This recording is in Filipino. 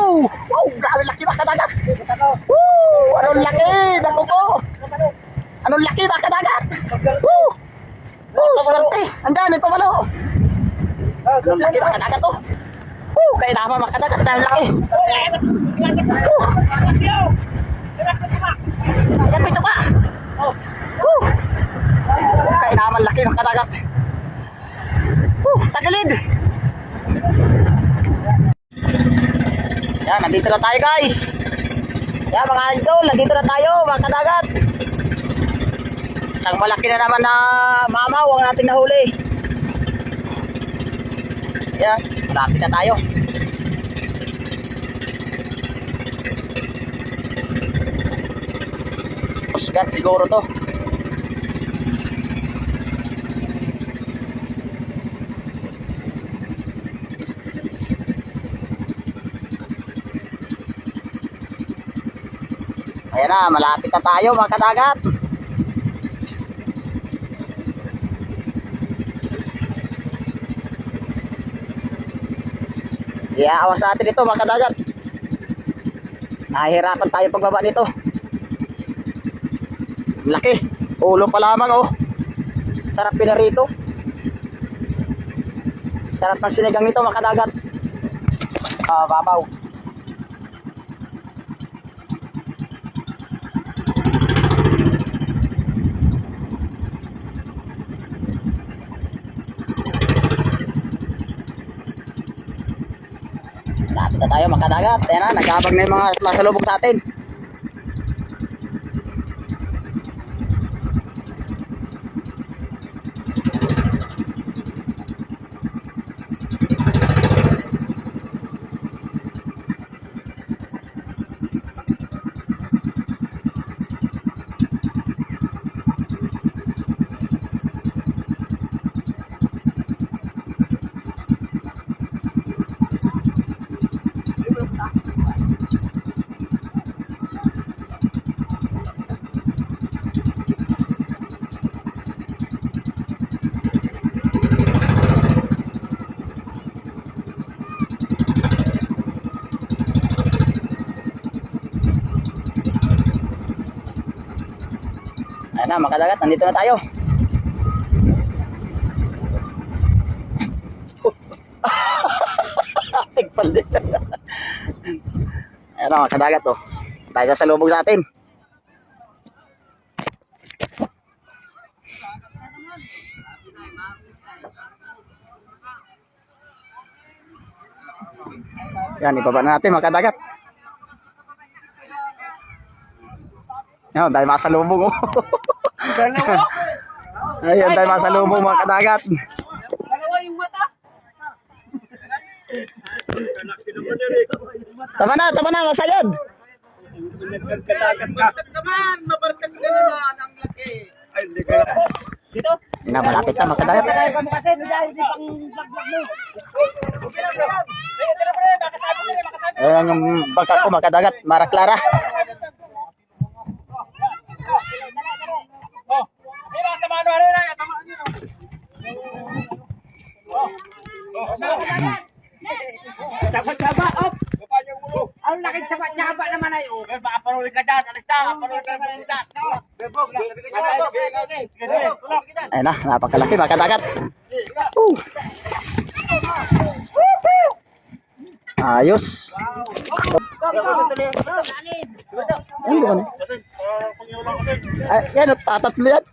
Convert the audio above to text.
Wow, grabe laki mga kadagat. Woo! Anong laki? Naku po. Anong laki mga kadagat? Woo! Woo! Swerte. Andyan, may pamalo. Anong laki mga kadagat to? Woo! Kaya naman mga kadagat. Anong laki. Woo! Ayan, pito ka. Woo! Kaya naman laki mga kadagat. Woo! Tagilid. Yan, nandito na tayo guys. Yan mga idol, nandito na tayo mga kadagat. Isang malaki na naman na mamaw ang nating nahuli. Yan, malapit na tayo. Pusgat siguro to. Ayan na, malapit na tayo mga kadagat. Iaawas natin ito mga kadagat. Nahihirapan tayo pagbaba nito. Laki, ulo pa lamang oh. Sarap pinarito. Sarap ng sinigang nito mga kadagat. Babaw. Lapit na tayo mga kadagat. Ayan na, nagabag na yung mga masalubog sa atin. Ayan na mga kadagat, nandito na tayo. Tigpal din. Ayan na mga kadagat oh. Tayo sa lubog natin. Yan, ibaba na natin mga kadagat. Yan, dahil masalubong oh. Ayun, dahil masalubong mga kadagat. Tama na, masayad. Dito? Na, malapit na mga kadagat. Ayan yung bangka ko mga kadagat, Mara Clara. Saba-saba, op! Ang laki saba-saba naman ay, oh. Baka paruli ka dyan, alis na, paruli ka naman dyan. Ayun na, napakalaki mga kadagat. Ayos. Ayun doon. Yan, tatatlo yan.